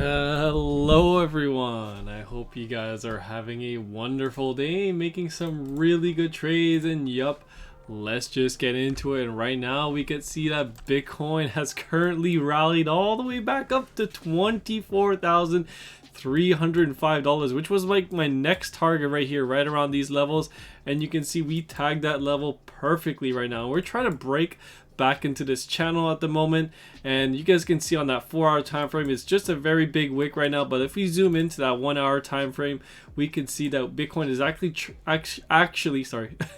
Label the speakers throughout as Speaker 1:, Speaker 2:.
Speaker 1: Hello everyone, I hope you guys are having a wonderful day, making some really good trades, and yup, let's just get into it. And right now we can see that Bitcoin has currently rallied all the way back up to $24,305, which was like my next target right here, right around these levels. And you can see we tagged that level perfectly right now. We're trying to break back into this channel at the moment, and you guys can see on that 4-hour time frame it's just a very big wick right now. But if we zoom into that 1-hour time frame, we can see that Bitcoin is actually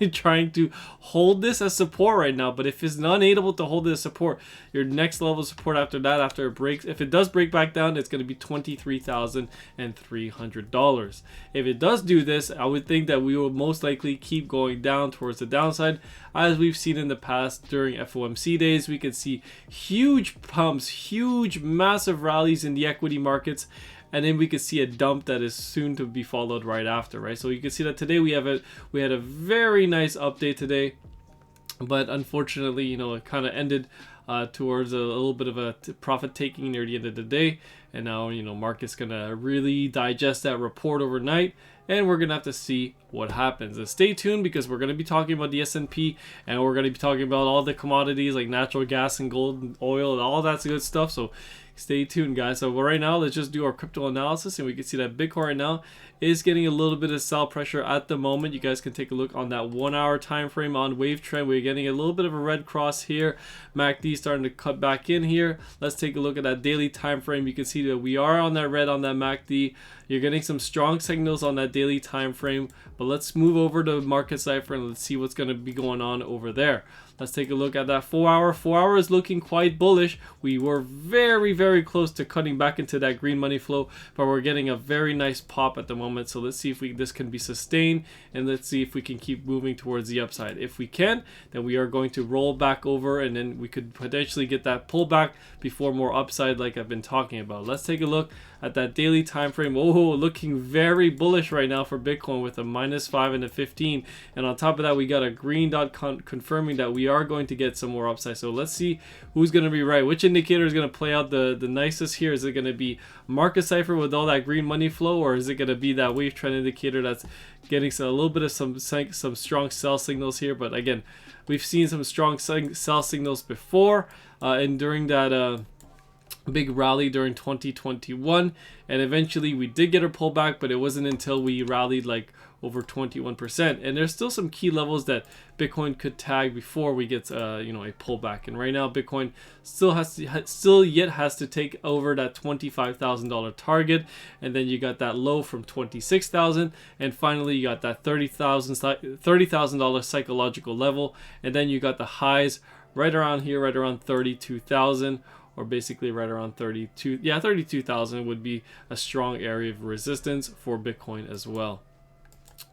Speaker 1: trying to hold this as support right now. But if it's not able to hold this support, your next level of support after that, after it breaks, if it does break back down, it's going to be $23,300. If it does do this, I would think that we will most likely keep going down towards the downside, as we've seen in the past during FOMC days. We could see huge pumps, huge massive rallies in the equity markets, and then we could see a dump that is soon to be followed right after, right? So you can see that today we had a very nice update today, but unfortunately, you know, it kind of ended towards a little bit of a profit taking near the end of the day. And now, you know, market's gonna really digest that report overnight, and we're gonna have to see what happens. And stay tuned, because we're gonna be talking about the S&P, and we're gonna be talking about all the commodities like natural gas and gold and oil and all that's good stuff. So stay tuned, guys. So right now, let's just do our crypto analysis, and we can see that Bitcoin right now is getting a little bit of sell pressure at the moment. You guys can take a look on that 1-hour time frame on wave trend. We're getting a little bit of a red cross here. MACD starting to cut back in here. Let's take a look at that daily time frame. You can see that we are on that red on that MACD. You're getting some strong signals on that daily time frame. But let's move over to market cipher and let's see what's going to be going on over there. Let's take a look at that 4-hour. 4-hour is looking quite bullish. We were very, very close to cutting back into that green money flow, but we're getting a very nice pop at the moment. So let's see if this can be sustained, and let's see if we can keep moving towards the upside. If we can, then we are going to roll back over, and then we could potentially get that pullback before more upside like I've been talking about. Let's take a look at that daily time frame. Oh, looking very bullish right now for Bitcoin with a -5 and a 15. And on top of that, we got a green dot confirming that we are going to get some more upside. So let's see who's going to be right. Which indicator is going to play out the nicest here? Is it going to be market cipher with all that green money flow, or is it going to be that wave trend indicator that's getting a little bit of some strong sell signals here? But again, we've seen some strong sell signals before, and during that big rally during 2021, and eventually we did get a pullback, but it wasn't until we rallied like over 21%. And there's still some key levels that Bitcoin could tag before we get you know, a pullback. And right now Bitcoin still has to take over that $25,000 target, and then you got that low from 26,000, and finally you got that $30,000 psychological level, and then you got the highs right around here, right around 32,000. Or basically right around 32,000 would be a strong area of resistance for Bitcoin as well.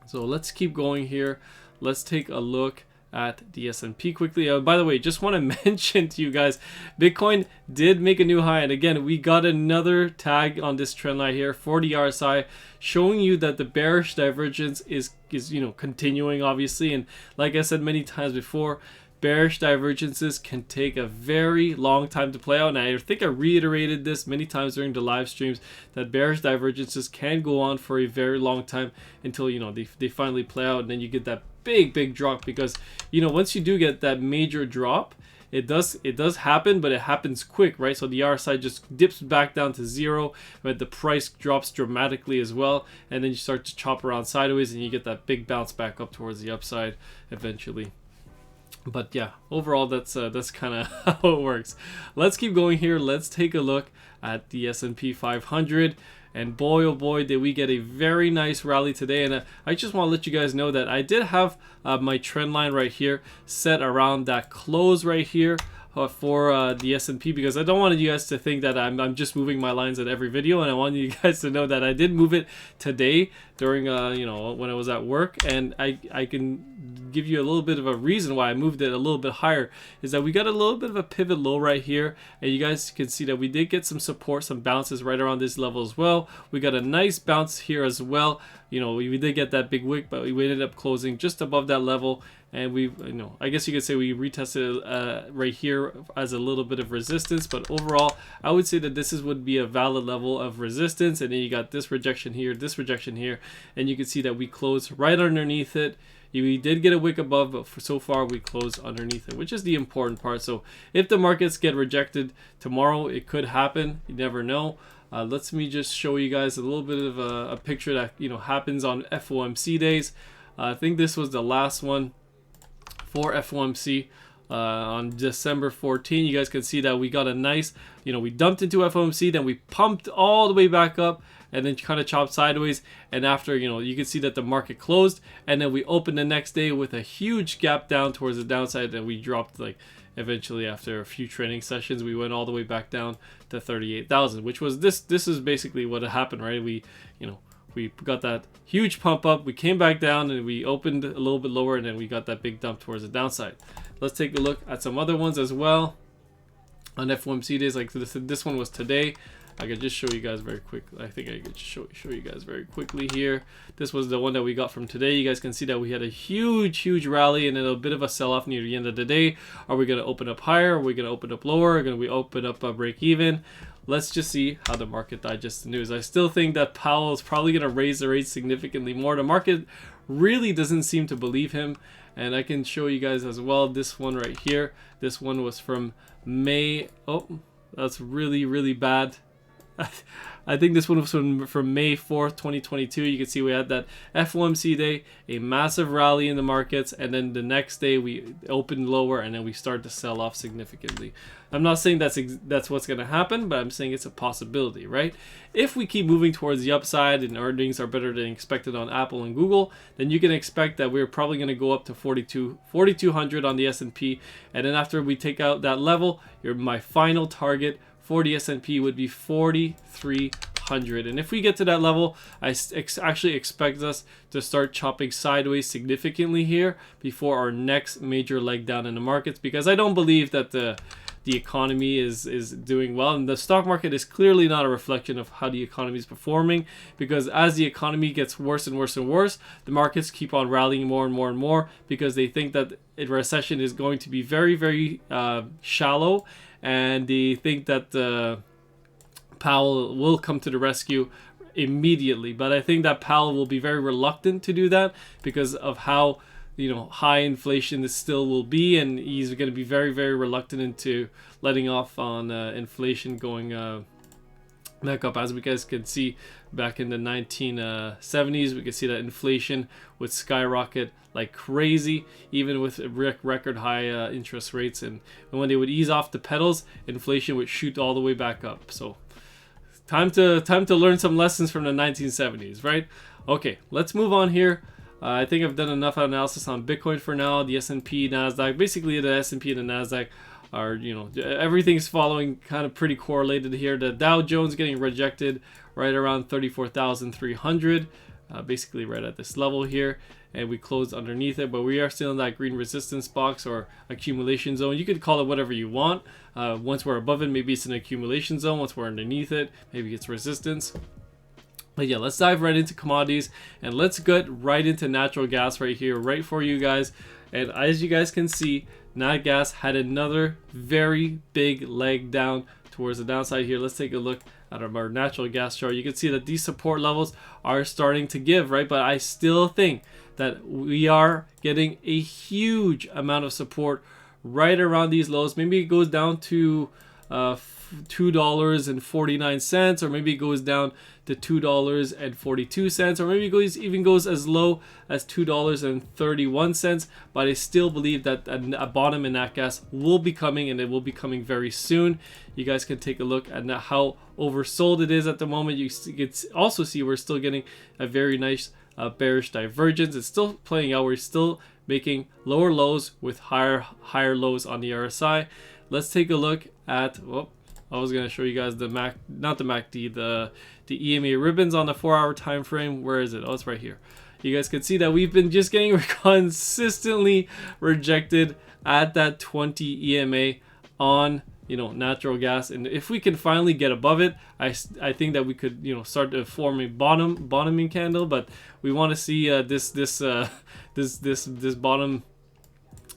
Speaker 1: So let's keep going here. Let's take a look at the S&P quickly. By the way, just want to mention to you guys, Bitcoin did make a new high, and again, we got another tag on this trend line here for the RSI, showing you that the bearish divergence is you know, continuing, obviously. And like I said many times before, bearish divergences can take a very long time to play out. And I think I reiterated this many times during the live streams, that bearish divergences can go on for a very long time until, you know, they finally play out, and then you get that big drop. Because, you know, once you do get that major drop, it does happen, but it happens quick, right? So the RSI just dips back down to 0, but the price drops dramatically as well, and then you start to chop around sideways, and you get that big bounce back up towards the upside eventually. But yeah, overall, that's kind of how it works. Let's keep going here. Let's take a look at the S&P 500. And boy, oh boy, did we get a very nice rally today. And I just want to let you guys know that I did have my trend line right here set around that close right here for the S&P, because I don't want you guys to think that I'm just moving my lines at every video, and I want you guys to know that I did move it today during you know, when I was at work, and I can give you a little bit of a reason why I moved it a little bit higher, is that we got a little bit of a pivot low right here, and you guys can see that we did get some support, some bounces right around this level as well. We got a nice bounce here as well. You know, we did get that big wick, but we ended up closing just above that level, and we, you know, I guess you could say we retested right here as a little bit of resistance. But overall, I would say that this would be a valid level of resistance. And then you got this rejection here, and you can see that we closed right underneath it. We did get a wick above, but so far we closed underneath it, which is the important part. So if the markets get rejected tomorrow, it could happen. You never know. Let me just show you guys a little bit of a picture that, you know, happens on FOMC days. I think this was the last one for FOMC on December 14. You guys can see that we got a nice, you know, we dumped into FOMC, then we pumped all the way back up, and then kind of chopped sideways. And after, you know, you can see that the market closed, and then we opened the next day with a huge gap down towards the downside, and we dropped, like, eventually after a few training sessions, we went all the way back down to 38,000, which was this is basically what happened, right? We, you know, we got that huge pump up, we came back down, and we opened a little bit lower, and then we got that big dump towards the downside. Let's take a look at some other ones as well on FOMC days. Like this one was today. I could just show you guys very quick. I think I could show you guys very quickly here. This was the one that we got from today. You guys can see that we had a huge rally and then a bit of a sell-off near the end of the day. Are we going to open up higher? Are we going to open up lower? Are we open up a break even? Let's just see how the market digests the news. I still think that Powell is probably going to raise the rates significantly more. The market really doesn't seem to believe him. And I can show you guys as well this one right here. This one was from May. Oh, that's really bad. I think this one was from May 4th, 2022. You can see we had that FOMC day, a massive rally in the markets, and then the next day we opened lower, and then we start to sell off significantly. I'm not saying that's what's going to happen, but I'm saying it's a possibility, right? If we keep moving towards the upside and earnings are better than expected on Apple and Google, then you can expect that we're probably going to go up to 4,200 on the S&P, and then after we take out that level, my final target for the S&P would be 4,300. And if we get to that level, I actually expect us to start chopping sideways significantly here before our next major leg down in the markets, because I don't believe that the economy is doing well, and the stock market is clearly not a reflection of how the economy is performing, because as the economy gets worse and worse and worse, the markets keep on rallying more and more because they think that a recession is going to be very shallow, and they think that Powell will come to the rescue immediately. But I think that Powell will be very reluctant to do that because of how, you know, high inflation this still will be, and he's going to be very reluctant into letting off on inflation going back up. As we guys can see, back in the 1970s, we could see that inflation would skyrocket like crazy, even with record high interest rates, and when they would ease off the pedals, inflation would shoot all the way back up. So time to learn some lessons from the 1970s, right? Okay, let's move on here. I think I've done enough analysis on Bitcoin for now. The S&P, Nasdaq, basically the S&P and the Nasdaq are, you know, everything's following kind of pretty correlated here. The Dow Jones getting rejected right around 34,300, basically right at this level here, and we closed underneath it, but we are still in that green resistance box or accumulation zone. You could call it whatever you want. Once we're above it, maybe it's an accumulation zone. Once we're underneath it, maybe it's resistance. But yeah, let's dive right into commodities, and let's get right into natural gas right here, right for you guys. And as you guys can see, nat gas had another very big leg down towards the downside here. Let's take a look at our natural gas chart. You can see that these support levels are starting to give, right? But I still think that we are getting a huge amount of support right around these lows. Maybe it goes down to $2.49, or maybe it goes down to $2.42, or maybe it even goes as low as $2.31. But I still believe that a bottom in nat gas will be coming, and it will be coming very soon. You guys can take a look at how oversold it is at the moment. You can also see we're still getting a very nice bearish divergence. It's still playing out. We're still making lower lows with higher lows on the RSI. Let's take a look at, well, I was gonna show you guys the not the MACD, the EMA ribbons on the 4-hour time frame. Where is it? Oh, it's right here. You guys can see that we've been just getting consistently rejected at that 20 EMA on, you know, natural gas. And if we can finally get above it, I think that we could, you know, start to form a bottoming candle. But we want to see this bottom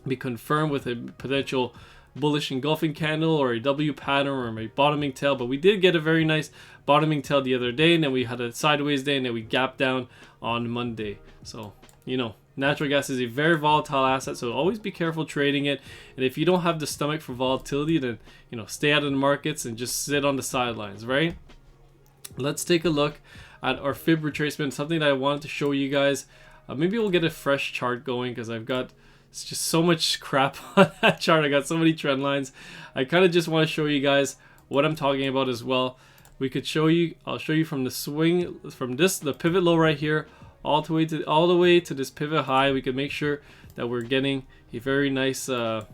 Speaker 1: be confirmed with a potential bullish engulfing candle or a W pattern or a bottoming tail. But we did get a very nice bottoming tail the other day, and then we had a sideways day, and then we gapped down on Monday. So, you know, natural gas is a very volatile asset, so always be careful trading it. And if you don't have the stomach for volatility, then, you know, stay out of the markets and just sit on the sidelines, right? Let's take a look at our fib retracement, something that I wanted to show you guys. Maybe we'll get a fresh chart going because I've got just so much crap on that chart. I got so many trend lines. I kind of just want to show you guys what I'm talking about as well. We could show you, I'll show you from the swing, from the pivot low right here, all the way to this pivot high. We can make sure that we're getting a very nice level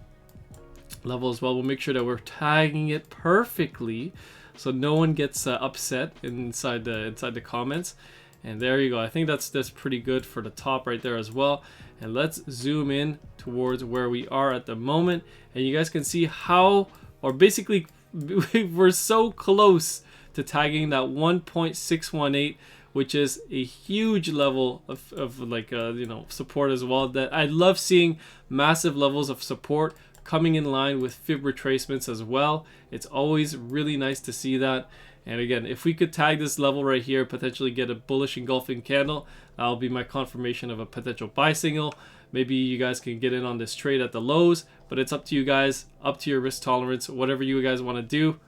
Speaker 1: as well. We'll make sure that we're tagging it perfectly so no one gets upset inside the comments. And there you go. I think that's pretty good for the top right there as well. And let's zoom in towards where we are at the moment, and you guys can see how, or basically we're so close to tagging that 1.618, which is a huge level of like you know, support as well. That I love seeing massive levels of support coming in line with fib retracements as well. It's always really nice to see that. And again, if we could tag this level right here, potentially get a bullish engulfing candle, that'll be my confirmation of a potential buy signal. Maybe you guys can get in on this trade at the lows, but it's up to you guys, up to your risk tolerance, whatever you guys want to do.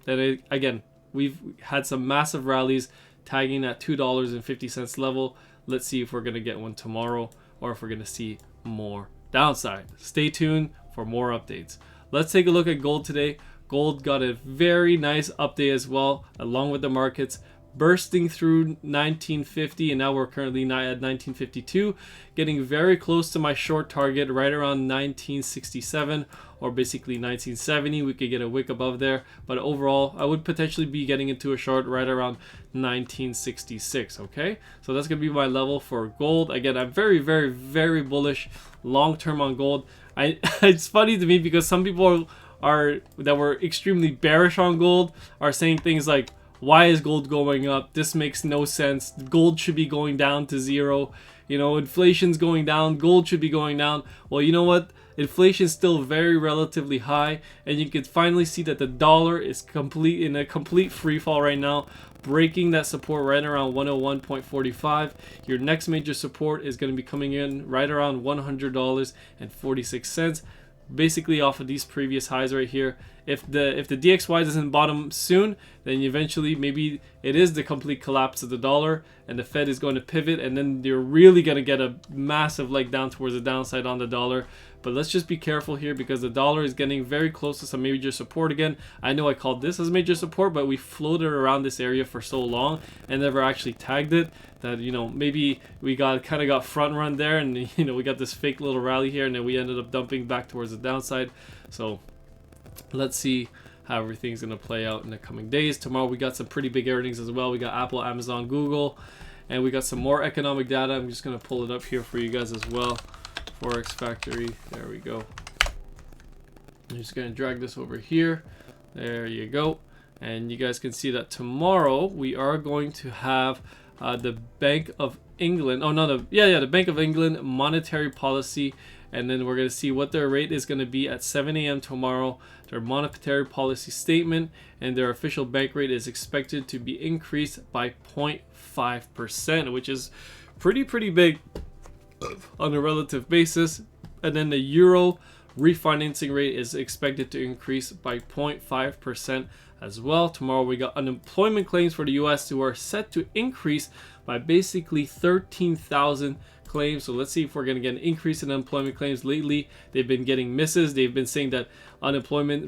Speaker 1: Then again, we've had some massive rallies tagging at $2.50 level. Let's see if we're going to get one tomorrow or if we're going to see more downside. Stay tuned for more updates. Let's take a look at gold today. Gold got a very nice update as well, along with the markets, bursting through 1950, and now we're currently at 1952, getting very close to my short target right around 1967 or basically 1970. We could get a wick above there, but overall I would potentially be getting into a short right around 1966. Okay, so that's gonna be my level for gold. Again, I'm very very bullish long term on gold. It's funny to me because some people that were extremely bearish on gold are saying things like, why is gold going up? This makes no sense. Gold should be going down to zero. You know, inflation's going down. Gold should be going down. Well, you know what? Inflation's still very relatively high, and you can finally see that the dollar is in a complete free fall right now, breaking that support right around 101.45. Your next major support is going to be coming in right around $100.46. Basically off of these previous highs right here. If the DXY doesn't bottom soon, then eventually maybe it is the complete collapse of the dollar and the Fed is going to pivot, and then you're really going to get a massive leg down towards the downside on the dollar. But let's just be careful here because the dollar is getting very close to some major support again. I know I called this as major support, but we floated around this area for so long and never actually tagged it that, you know, maybe we kind of got front run there, and, you know, we got this fake little rally here, and then we ended up dumping back towards the downside. So let's see how everything's going to play out in the coming days. Tomorrow we got some pretty big earnings as well. We got Apple, Amazon, Google, and we got some more economic data. I'm just going to pull it up here for you guys as well. Forex Factory, there we go. I'm just going to drag this over here. There you go. And you guys can see that tomorrow we are going to have the Bank of England. Oh no, the Bank of England monetary policy, and then we're going to see what their rate is going to be at 7 a.m. tomorrow. Their monetary policy statement, and their official bank rate is expected to be increased by 0.5%, which is pretty big on a relative basis. And then the euro refinancing rate is expected to increase by 0.5% as well. Tomorrow we got unemployment claims for the US who are set to increase by basically 13,000 claims. So let's see if we're going to get an increase in unemployment claims. Lately they've been getting misses. They've been saying that unemployment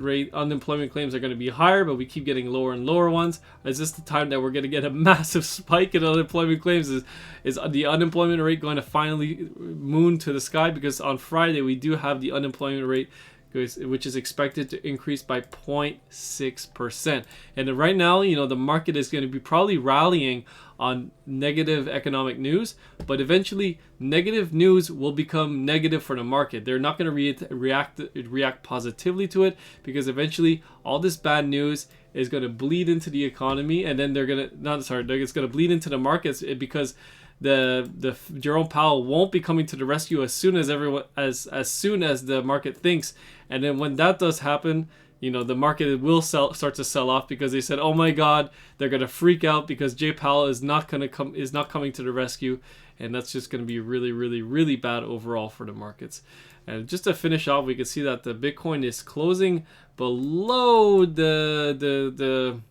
Speaker 1: claims are going to be higher, but we keep getting lower and lower ones. Is this the time that we're going to get a massive spike in unemployment claims? Is the unemployment rate going to finally moon to the sky? Because on Friday we do have the unemployment rate which is expected to increase by 0.6%. And right now, you know, the market is going to be probably rallying on negative economic news, but eventually negative news will become negative for the market. They're not going to react positively to it, because eventually all this bad news is going to bleed into the economy, and then it's going to bleed into the markets, because the Jerome Powell won't be coming to the rescue as soon as the market thinks. And then when that does happen, you know, the market will start to sell off, because they said, oh my God, they're gonna freak out because Jay Powell is not coming to the rescue, and that's just gonna be really, really, really bad overall for the markets. And just to finish off, we can see that the Bitcoin is closing below the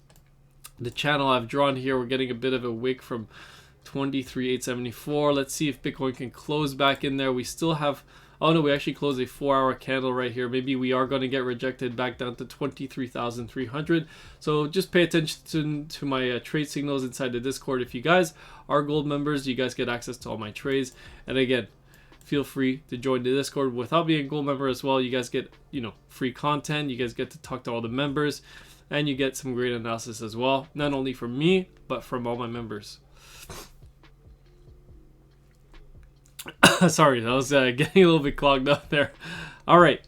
Speaker 1: channel I've drawn here. We're getting a bit of a wick from 23,874. Let's see if Bitcoin can close back in there. We still have, oh no, we actually closed a 4-hour candle right here. Maybe we are going to get rejected back down to 23,300. So just pay attention to my trade signals inside the Discord. If you guys are gold members, you guys get access to all my trades. And again, feel free to join the Discord without being a gold member as well. You guys get, you know, free content. You guys get to talk to all the members, and you get some great analysis as well, not only from me but from all my members. Sorry, that was getting a little bit clogged up there. All right,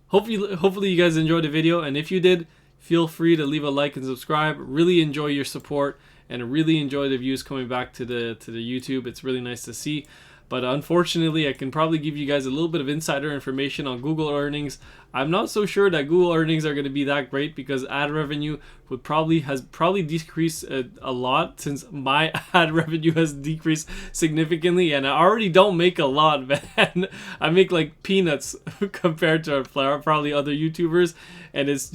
Speaker 1: hopefully you guys enjoyed the video, and if you did, feel free to leave a like and subscribe. Really enjoy your support, and really enjoy the views coming back to the YouTube. It's really nice to see. But unfortunately, I can probably give you guys a little bit of insider information on Google earnings. I'm not so sure that Google earnings are going to be that great, because ad revenue has probably decreased a lot, since my ad revenue has decreased significantly, and I already don't make a lot, man. I make like peanuts compared to probably other YouTubers, and it's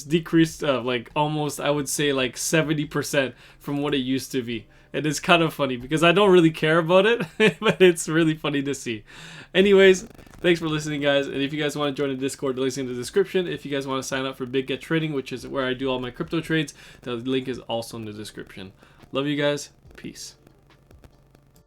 Speaker 1: decreased like almost, I would say, like 70% from what it used to be. It is kind of funny because I don't really care about it, but it's really funny to see. Anyways, thanks for listening, guys. And if you guys want to join the Discord, the link's in the description. If you guys want to sign up for Big Get Trading, which is where I do all my crypto trades, the link is also in the description. Love you guys. Peace.